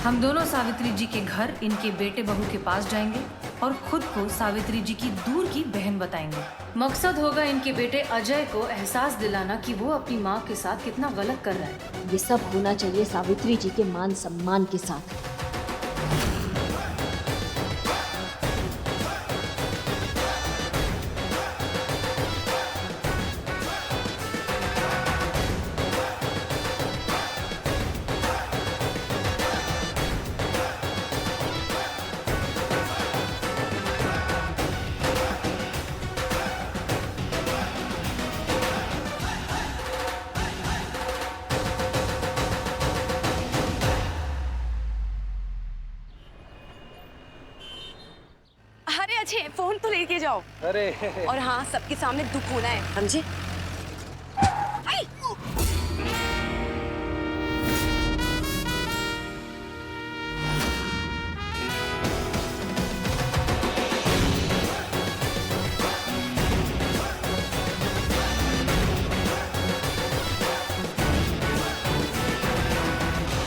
हम दोनों सावित्री जी के घर इनके बेटे बहू के पास जाएंगे और खुद को सावित्री जी की दूर की बहन बताएंगे। मकसद होगा इनके बेटे अजय को एहसास दिलाना कि वो अपनी माँ के साथ कितना गलत कर रहा है। ये सब होना चाहिए सावित्री जी के मान सम्मान के साथ। अरे अच्छे फोन तो लेके जाओ। अरे और हाँ, सबके सामने दुख होना है, समझे? आई!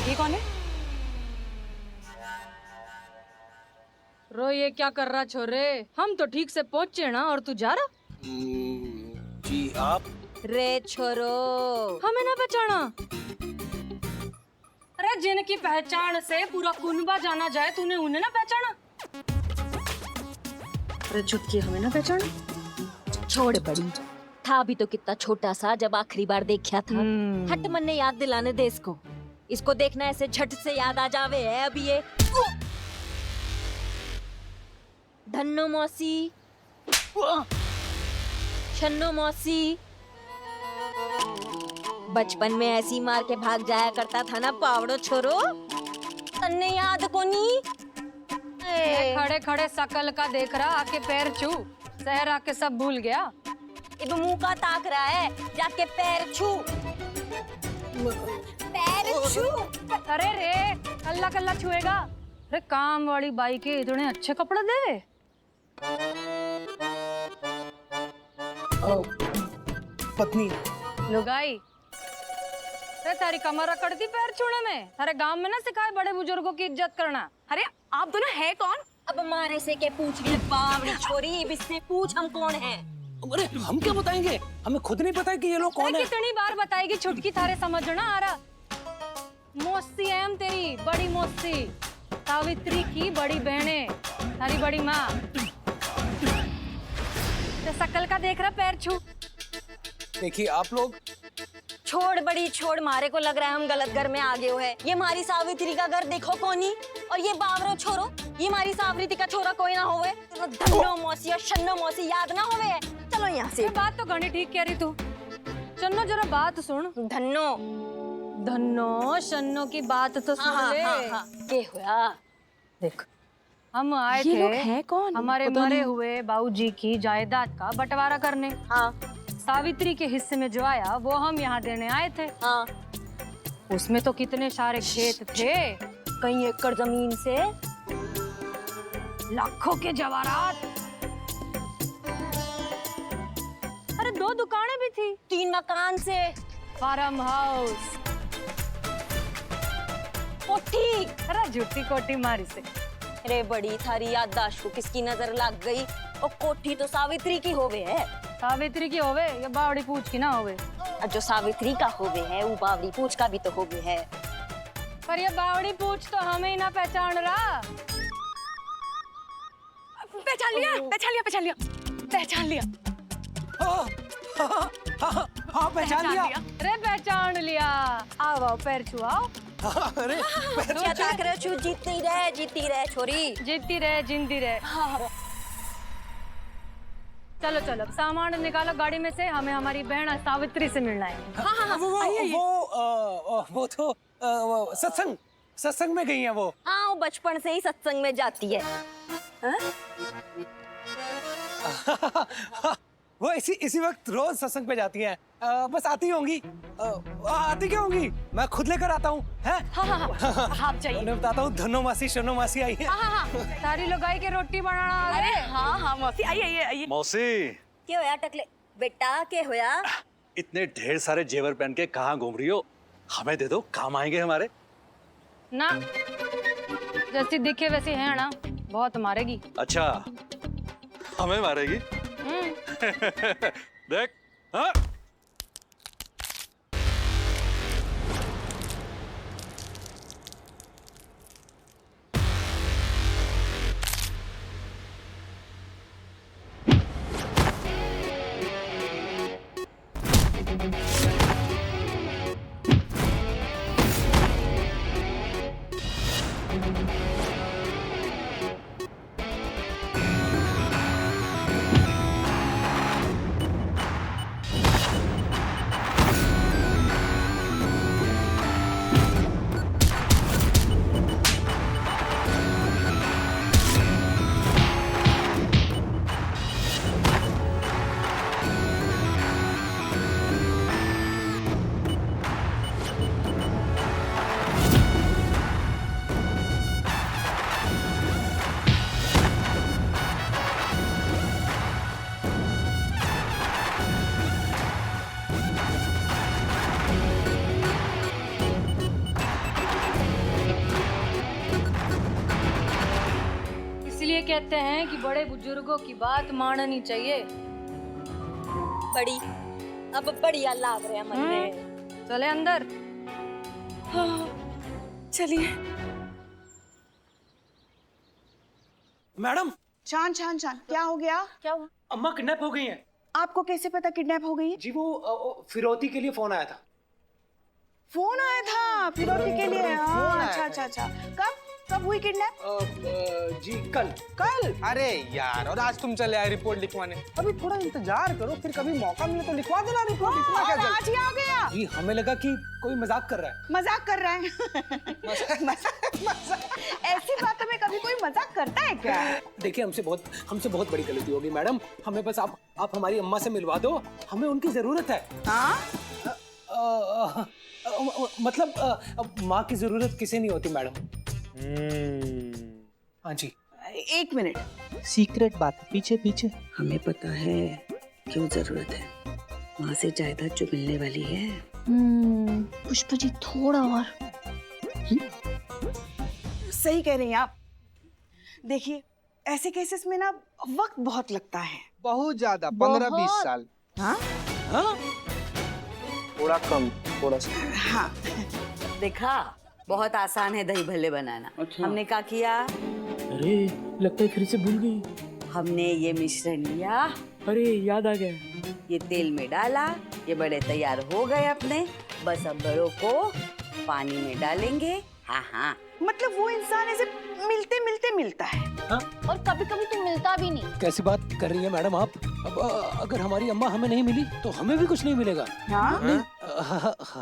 ये कौन है? रो ये क्या कर रहा छोरे? हम तो ठीक से पहुँचे ना और तू जा रहा? जी आप रे छोरो, हमें ना पहचाना? अरे जिनकी पहचान से पूरा कुनबा जाना जाए तूने उन्हें ना पहचाना? अरे चुटकी हमें ना पहचाना? छोड़ बड़ी, था भी तो कितना छोटा सा जब आखिरी बार देखा था। हट मन ने याद दिलाने दे इसको। इसको देखना ऐसे झट से याद आ जावे है अभी ये। धन्नो मौसी, छन्नो मौसी, बचपन में ऐसी मार के भाग जाया करता था ना पावड़ो छोरो। तन्ने याद कोनी? खड़े खड़े शकल का देख रहा, आके पैर छू, शहर आके सब भूल गया। अब मुंह का ताक रहा है, जाके पैर छू। पैर छू। अरे रे कल्ला कल्ला छुएगा? अरे काम वाली बाई के इतने अच्छे कपड़े दे। पत्नी लुगाई, अरे तारी कमर रकड़ती पैर छूने में? थारे गांव में ना सिखाए बड़े बुजुर्गों की इज्जत करना। अरे आप दोनों है कौन? अब मारे से के पूछ ले बावड़ी छोरी, इससे पूछ हम कौन हैं? अरे हम क्या बताएंगे? हमें खुद नहीं पता कि ये लोग कौन अरे है। कितनी बार बताएगी छुटकी, थारे समझ ना आ रहा? मौसी है हम तेरी बड़ी मौसी, सावित्री की बड़ी बहने, थारी बड़ी माँ। शकल का देख रहा पैर छू। देखिए आप लोग, छोड़ बड़ी छोड़, मारे को लग रहा है हम गलत घर में आ गए हो है। ये हमारी सावित्री का घर देखो कोनी, और ये बावरो छोरो, ये हमारी सावित्री का छोरा कोई ना होवे। तो धन्नो मौसी और शन्नो मौसी याद ना होवे है। चलो यहाँ से। ये बात तो घनी ठीक कह रही तू। चन्नो जरा बात सुन। धन्नो धन्नो शन्नो की बात तो सुन ले। के हुआ? देख, हम आए ये लोग थे हैं कौन? हमारे पता मरे नहीं। हुए बाबूजी की जायदाद का बंटवारा करने। हाँ सावित्री के हिस्से में जो आया वो हम यहाँ देने आए थे। हाँ। उसमें तो कितने सारे खेत थे, कई एकड़ जमीन से लाखों के जवाहरात, अरे 2 दुकानें भी थी, 3 मकान से, फार्म हाउस, कोठी। अरे झूठी कोठी मारी से। अरे बड़ी थारी याददाश्त को किसकी नजर लग गई? और कोठी तो सावित्री की होवे है। सावित्री की होवे या बावड़ी पूछ की ना होवे? और जो सावित्री का होवे है वो बावड़ी पूछ का भी तो होवे है। पर ये बावड़ी पूछ तो हमें ही ना पहचान रहा। पहचान लिया, पहचान लिया, पहचान लिया, पहचान लिया। हाँ, हाँ, हाँ, हाँ, पहचान लिया। अरे पहचान लिया। आओ पैर छुआओ। हाँ, अरे क्या ताक रहे छू? जीती रहे छोरी। जीती रहे जिंदी रहे। चलो चलो सामान निकालो गाड़ी में से, हमें हमारी बहन सावित्री से मिलना है। वो तो सत्संग में गई है वो। हाँ वो बचपन से ही सत्संग में जाती है। वो इसी वक्त रोज सत्संग पे जाती हैं। बस आती होंगी। आती क्यों होंगी? मैं खुद लेकर आता हूँ। हैं? आप जाइए। मैं बताता हूँ, धन्नो मासी शन्नो मासी आई है। सारी लोगाई के रोटी बनाना आ अरे गए। हाँ मौसी, आइए आइए। मौसी, क्या होया टकले बेटा? क्या होया? इतने ढेर सारे जेवर पहन के कहाँ घूम रही हो? हमें दे दो, काम आएंगे हमारे। ना जैसी दिखे वैसी है ना, बहुत मारेगी। अच्छा, हमें मारेगी? देख, हाँ? इसलिए कहते हैं कि बड़े बुजुर्गों की बात माननी चाहिए। बड़ी अब बढ़िया लाभ रहे मन में। चले अंदर। चलिए। मैडम, चान चान चान, क्या हो गया? क्या हुआ? अम्मा किडनैप हो गई हैं। आपको कैसे पता किडनैप हो गई है? जी वो फिरौती के लिए फोन आया था। फोन आया था फिरौती के लिए? हाँ, अच्छा अच्छा अच्छा। कब कब हुई किडनैप? जी कल। कल? अरे यार, और आज तुम चले आए रिपोर्ट लिखवाने। अभी थोड़ा इंतजार करो, फिर कभी मौका मिले तो लिखवा देना रिपोर्ट। इतना क्या और जल्दी? आज ही आ गया? जी हमें लगा कि कोई मजाक कर रहा है। मजाक कर रहा है? ऐसी बातों में कभी कोई मजाक करता है क्या? देखिए हमसे बहुत बड़ी गलती होगी मैडम। हमें बस आप हमारी अम्मा से मिलवा दो, हमें उनकी जरूरत है। हाँ? मतलब माँ की जरूरत किसे नहीं होती मैडम। हाँ जी। एक मिनट। सीक्रेट बात है, पीछे पीछे। हमें पता है क्यों जरूरत है। वहां से जायदाद जो मिलने वाली है। पुष्पा जी थोड़ा और। सही कह रही हैं आप। देखिए ऐसे केसेस में ना वक्त बहुत लगता है। बहुत ज्यादा, 15-20 साल। हाँ? हाँ? थोड़ा कम, थोड़ा सा। हाँ। देखा, बहुत आसान है दही भल्ले बनाना। हमने क्या किया? अरे लगता है फिर से भूल गई। हमने ये मिश्रण लिया, अरे याद आ गया। ये तेल में डाला, ये बड़े तैयार हो गए अपने। बस अब बड़ों को पानी में डालेंगे। हाँ हाँ, मतलब वो इंसान ऐसे मिलते मिलते मिलता है। और कभी कभी तो मिलता भी नहीं। कैसी बात कर रही हैं मैडम आप? अब अगर हमारी अम्मा हमें नहीं मिली तो हमें भी कुछ नहीं मिलेगा। हाँ? नहीं,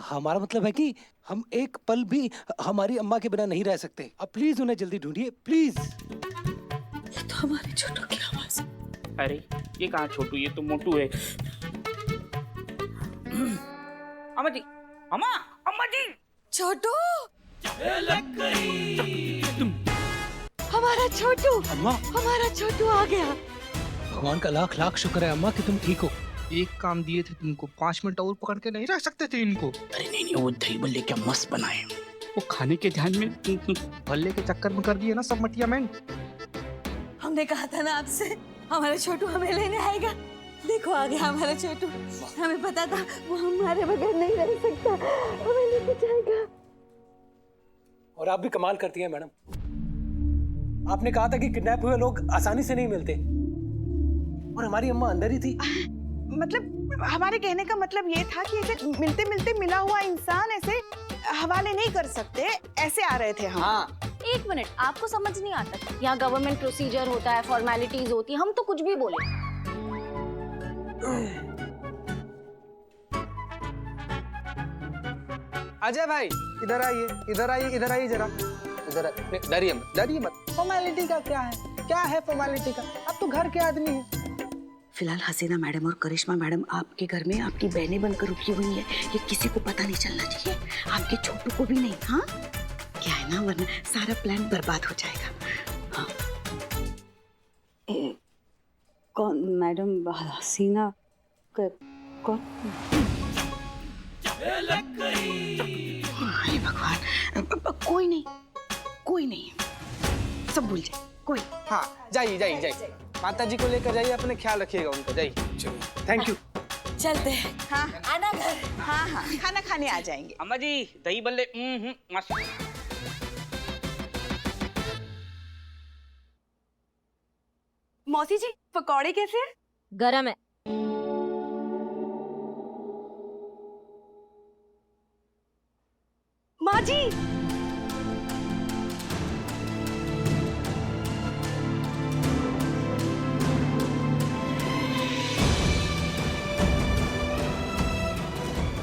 हमारा मतलब है कि हम एक पल भी हमारी अम्मा के बिना नहीं रह सकते। अब प्लीज उन्हें जल्दी ढूंढिए प्लीज। ये तो हमारे छोटू की आवाज। अरे ये कहाँ छोटू, ये तो मोटू है। अम्मा जी, अम्मा जी। छोटू, हमारा छोटू, अम्मा, हमारा छोटू आ गया। भगवान का लाख लाख शुक्र है अम्मा कि तुम ठीक हो। एक काम दिए थे तुमको, 5 मिनट और पकड़ के नहीं रख सकते थे इनको। अरे नहीं, वो दही भल्ले क्या मस्त बनाए। वो खाने के ध्यान में भल्ले के चक्कर में कर दिए ना सब मटिया मैन। हमने कहा था ना आपसे, हमारा छोटू हमें लेने आएगा। देखो आ गया हमारा छोटू। हमें पता था वो हमारे बगैर नहीं रह सकता, हमें लेके जाएगा। और आप भी कमाल करती हैं मैडम। आपने कहा था कि किडनैप हुए लोग आसानी से नहीं मिलते, और हमारी अम्मा अंदर ही थी। मतलब हमारे कहने का मतलब ये था कि ऐसे मिलते मिलते मिला हुआ इंसान ऐसे हवाले नहीं कर सकते। ऐसे आ रहे थे हम। हाँ। एक मिनट, आपको समझ नहीं आता? यहाँ गवर्नमेंट प्रोसीजर होता है, फॉर्मेलिटीज होती है, हम तो कुछ भी बोले। अजय भाई इधर आइए, इधर आइए, इधर आइए जरा। इधर डरिए मत, डरिए मत। फॉर्मेलिटी का क्या है? क्या है फॉर्मेलिटी का? आप तो घर के आदमी हैं। फिलहाल हसीना मैडम और करिश्मा मैडम आपके घर में आपकी बहनें बनकर रुकी हुई है। ये किसी को पता नहीं चलना चाहिए, आपके छोटू को भी नहीं। हाँ क्या है ना, वरना सारा प्लान बर्बाद हो जाएगा। हाँ। कौन मैडम? हसीना कौन? हे भगवान, कोई नहीं, कोई नहीं। सब भूल जाए कोई। हाँ जाइए जाइए जाइए, माता जी को लेकर जाइए, अपने ख्याल रखिएगा उनका, जाइए। Thank you. चलते हैं। हाँ आना घर। हाँ हाँ, खाना खाने आ जाएंगे। अम्मा जी दही बल्ले मस्त। मौसी जी पकौड़े कैसे हैं? गरम है। माँ जी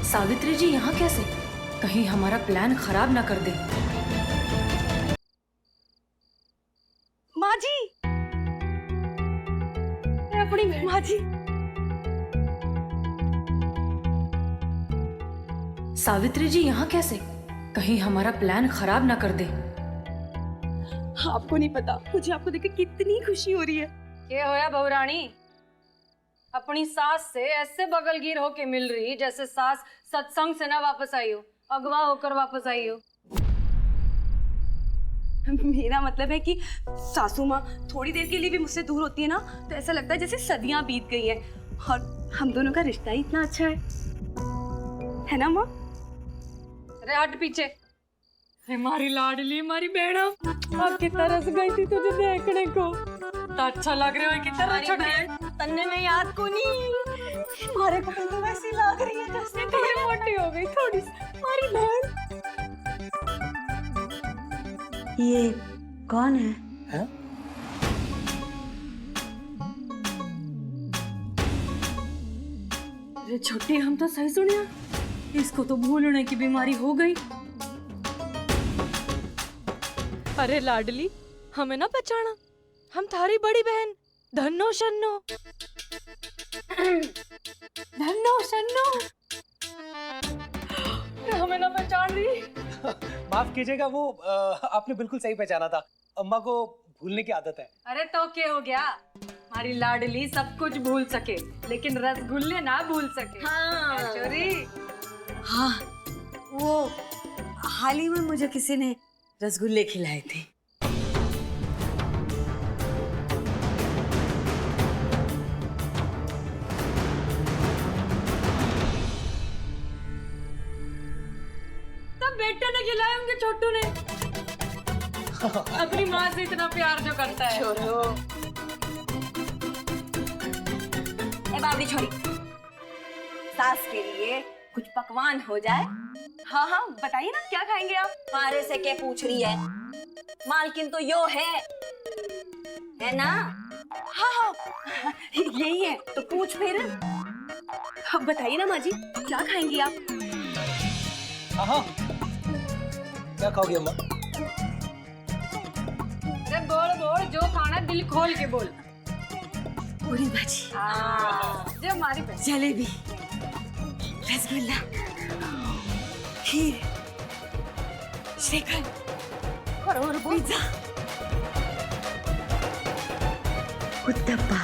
सावित्री जी यहाँ कैसे? कहीं हमारा प्लान खराब ना कर दे। माँ जी, अपनी माँ जी। सावित्री जी यहाँ कैसे? कहीं हमारा प्लान खराब ना कर दे। आपको नहीं पता, मुझे आपको देखकर कितनी खुशी हो रही है। क्या होया बहुरानी? अपनी सास से ऐसे बगलगीर होके मिल रही जैसे सास सत्संग से ना वापस आई हो, अगवा होकर वापस आई हो। मेरा मतलब है कि सासू माँ थोड़ी देर के लिए भी मुझसे दूर होती है ना, तो ऐसा लगता है जैसे सदियां बीत गई हैं। और हम दोनों का रिश्ता ही इतना अच्छा है ना माँ? अरे हट पीछे। हमारी लाडली, हमारी बेड़ा, अब कितना रस गई थी तुझे देखने को। तो अच्छा लग रहा है, कितना छोटी तन्ने में याद को नहीं, हमारे को तो वैसी लग रही है जैसे थोड़ी मोटी हो गई थोड़ी सी हमारी बहन। ये कौन है? हैं? अरे छोटी, हम तो सही सुनिया, इसको तो भूलने की बीमारी हो गई। अरे लाडली, हमें ना पहचाना, हम थारी बड़ी बहन धन्नो शन्नो। धन्नो शन्नो, हमें ना पहचान रही। माफ कीजिएगा, वो आपने बिल्कुल सही पहचाना था। अम्मा को भूलने की आदत है। अरे तो क्या हो गया, हमारी लाडली सब कुछ भूल सके लेकिन रसगुल्ले ना भूल सके। हाँ। चोरी। हाँ, वो हाल ही में मुझे किसी ने रसगुल्ले खिलाए थे। तब बेटे ने खिलाए होंगे छोटू ने। अपनी माँ से इतना प्यार जो करता है। छोड़ो। ए बाबरी छोरी, सास के लिए कुछ पकवान हो जाए। हाँ हाँ बताइए ना, क्या खाएंगे आप? मारे से क्या पूछ रही है, मालकिन तो यो है ना? हाँ हाँ यही है, तो पूछ फिर। अब बताइए ना माँ जी, क्या खाएंगी आप? हाँ हाँ, क्या खाओगी अम्मा? अरे बोल बोल, जो खाना है दिल खोल के बोल। पूरी भाजी, जो हमारी बहन। जलेबी, रसगुल्ला, खीर, श्रीखंड और पिज्जा, उत्तपा।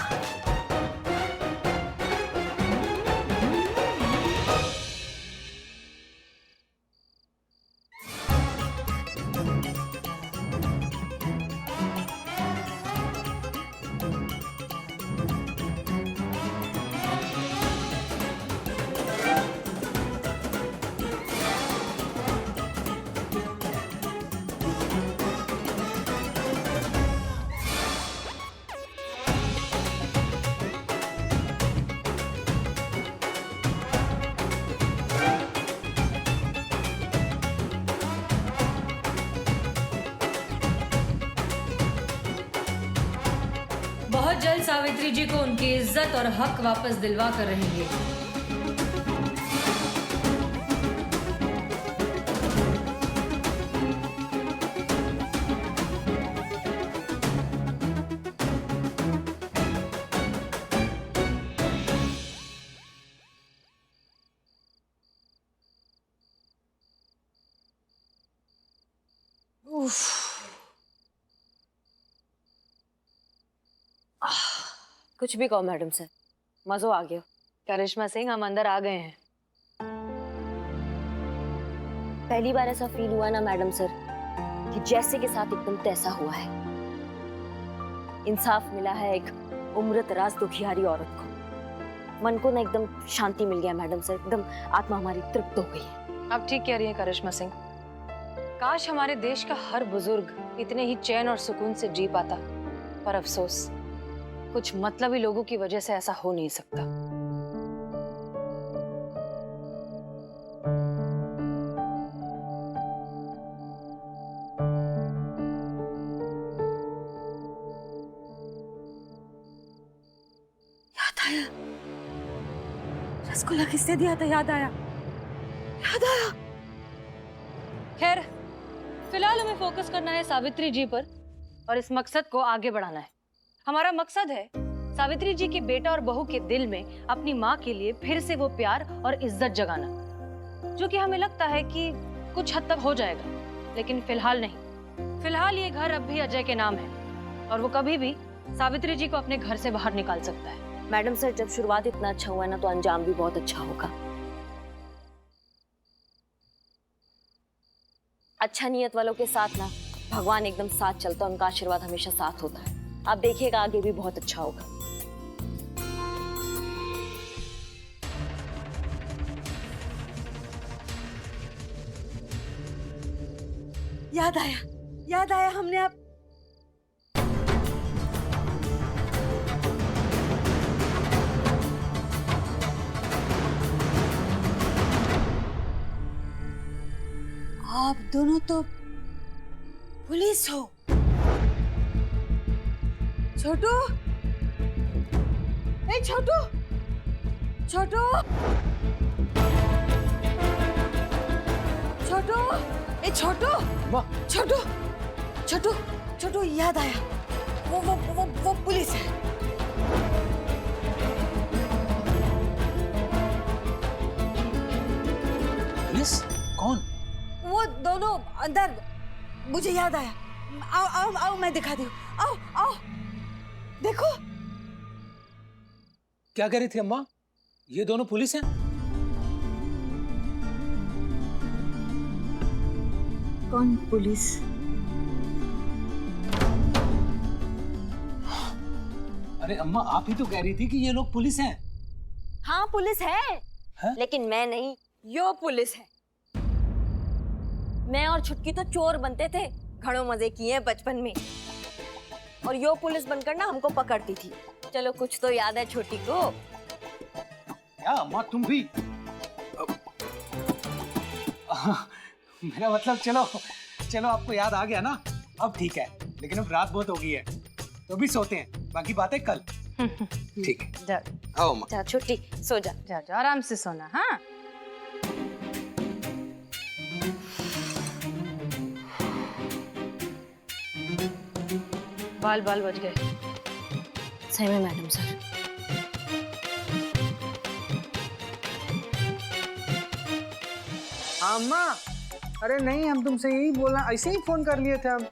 बहुत जल्द सावित्री जी को उनकी इज्जत और हक वापस दिलवा कर रहेंगे। कुछ भी कहो मैडम सर, मजो आ गया। करिश्मा सिंह, हम अंदर आ गए हैं। पहली बार ऐसा फील हुआ ना मैडम सर कि जैसे के साथ एकदम तैसा हुआ है। इंसाफ मिला है एक उम्रदराज दुखियारी औरत को। मन को ना एकदम शांति मिल गया मैडम सर, एकदम आत्मा हमारी तृप्त हो गई है। आप ठीक कह रही हैं करिश्मा सिंह। काश हमारे देश का हर बुजुर्ग इतने ही चैन और सुकून से जी पाता, पर अफसोस कुछ मतलबी लोगों की वजह से ऐसा हो नहीं सकता। याद आया, रसगुल्ला किसने दिया था? याद आया, याद आया। खैर, फिलहाल हमें फोकस करना है सावित्री जी पर और इस मकसद को आगे बढ़ाना है। हमारा मकसद है सावित्री जी के बेटा और बहू के दिल में अपनी माँ के लिए फिर से वो प्यार और इज्जत जगाना, जो कि हमें लगता है कि कुछ हद तक हो जाएगा, लेकिन फिलहाल नहीं। फिलहाल ये घर अब भी अजय के नाम है और वो कभी भी सावित्री जी को अपने घर से बाहर निकाल सकता है। मैडम सर, जब शुरुआत इतना अच्छा हुआ ना, तो अंजाम भी बहुत अच्छा होगा। अच्छा नियत वालों के साथ ना भगवान एकदम साथ चलता है, उनका आशीर्वाद हमेशा साथ होता है। आप देखिएगा आगे भी बहुत अच्छा होगा। याद आया, याद आया, हमने आप दोनों तो पुलिस हो। छोटू, ए छोटू, छोटू, छोटू, ए छोटू, छोटू, छोटू, छोटू, याद आया, वो पुलिस है। पुलिस? कौन? वो दोनों अंदर, मुझे याद आया। आओ आओ आओ, मैं दिखाती हूँ। आओ आओ, देखो। क्या कह रही थी अम्मा? ये दोनों पुलिस हैं? कौन पुलिस? अरे अम्मा, आप ही तो कह रही थी कि ये लोग पुलिस हैं। हाँ पुलिस है, लेकिन मैं नहीं, यो पुलिस है। मैं और छुटकी तो चोर बनते थे, घणों मजे किए बचपन में, और यो पुलिस बनकर ना हमको पकड़ती थी। चलो कुछ तो याद है छोटी को। क्या अम्मा, तुम भी? मेरा मतलब, चलो चलो, आपको याद आ गया ना, अब ठीक है। लेकिन अब रात बहुत हो गई है, तो भी सोते हैं, बाकी बातें कल। ठीक है, जाओ आओ अम्मा। जा छुट्टी, सो जा। जाओ जाओ, आराम से सोना। हाँ, बाल बाल बच गए। सही में मैडम सर। अम्मा, अरे नहीं, हम तुमसे यही बोलना, ऐसे ही फोन कर लिए थे हम।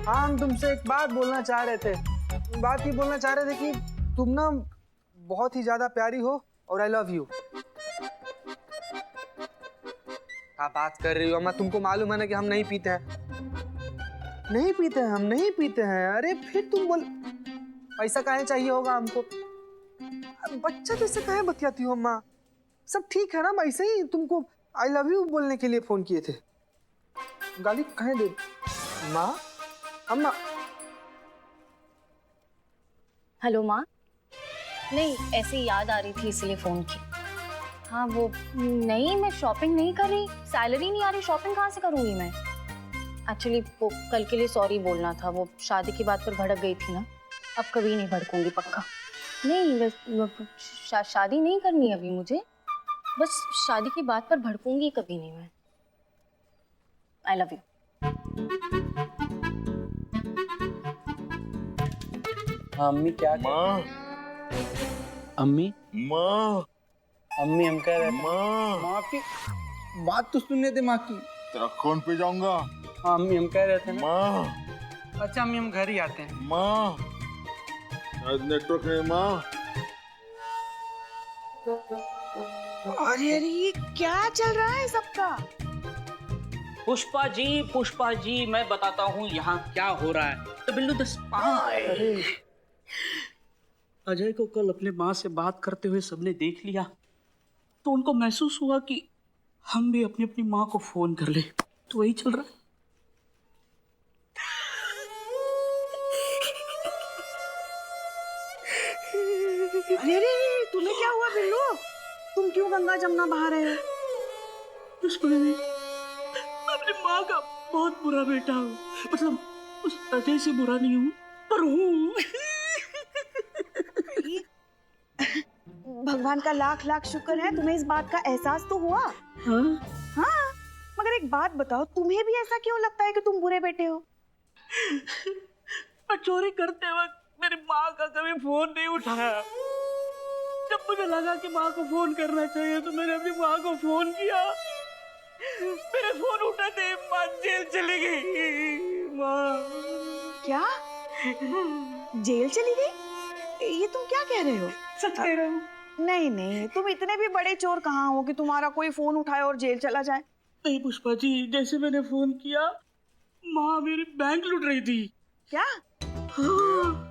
हाँ, हम तुमसे एक बात बोलना चाह रहे थे। बात ये बोलना चाह रहे थे कि तुम ना बहुत ही ज्यादा प्यारी हो और आई लव यू। क्या बात कर रही हो अम्मा? तुमको मालूम है ना कि हम नहीं पीते हैं। नहीं पीते हैं, हम नहीं पीते हैं। अरे फिर तुम बोल, पैसा काहे चाहिए होगा हमको? बच्चा जैसे काहे बतियाती हो अम्मा? सब ठीक है ना? ऐसे ही तुमको आई लव यू बोलने के लिए फोन किए थे। गाली काहे दे माँ? अम्मा। हेलो माँ। नहीं, ऐसे याद आ रही थी इसलिए फोन की। हाँ वो नहीं, मैं शॉपिंग नहीं कर रही, सैलरी नहीं आ रही, शॉपिंग कहाँ से करूँगी मैं? एक्चुअली वो कल के लिए सॉरी बोलना था, वो शादी की बात पर भड़क गई थी ना। अब कभी नहीं भड़कूंगी, पक्का नहीं। बस शादी नहीं करनी अभी मुझे, बस शादी की बात पर भड़कूंगी कभी नहीं मैं। I love you. अम्मी क्या? माँ, अम्मी, माँ, अम्मी हम कह रहे थे माँ, माँ की बात तो सुनने थे माँ की। तेरा कौन पे जाऊंगा? हाँ अम्मी, हम कह रहे थे ना। माँ, अच्छा अम्मी, हम घर ही आते हैं। माँ, आज नेटवर्क नहीं माँ। अरे अरे, ये क्या चल रहा है सबका? पुष्पा जी, मैं बताता हूँ यहाँ क्या हो रहा है। तो बिल्लू द स्पाई। अरे अजय को कल अपने माँ से बात करते हुए सबने देख लिया तो उनको महसूस हुआ कि हम भी अपनी अपनी माँ को फोन कर ले, तो वही चल रहा है। अरे अरे अरे, तुम्हें क्या हुआ बिल्लू? तुम क्यों गंगा जमुना बहा रहे हो? पुष्पा दीदी, मैं अपनी माँ का बहुत बुरा बेटा हूँ। मतलब उस अजय से बुरा नहीं हूँ, पर हूँ। भगवान का लाख लाख शुक्र है तुम्हें इस बात का एहसास तो हुआ। हाँ? हाँ, मगर एक बात बताओ, तुम्हें भी ऐसा क्यों लगता है कि तुम बुरे बेटे हो? मैं चोरी करते वक्त मेरी माँ का कभी फोन नहीं उठाया। जब मुझे लगा कि माँ को फोन करना चाहिए तो मैंने अपनी माँ को फोन किया। मेरे फोन उठाते माँ जेल चली गई। माँ क्या? जेल चली गई? ये तुम क्या कह रहे हो? सच कह रहा हूँ। नहीं नहीं, तुम इतने भी बड़े चोर कहाँ हो कि तुम्हारा कोई फोन उठाए और जेल चला जाए। नहीं पुष्पा जी, जैसे मैंने फोन किया माँ मेरी बैंक लूट रही थी। क्या? हाँ।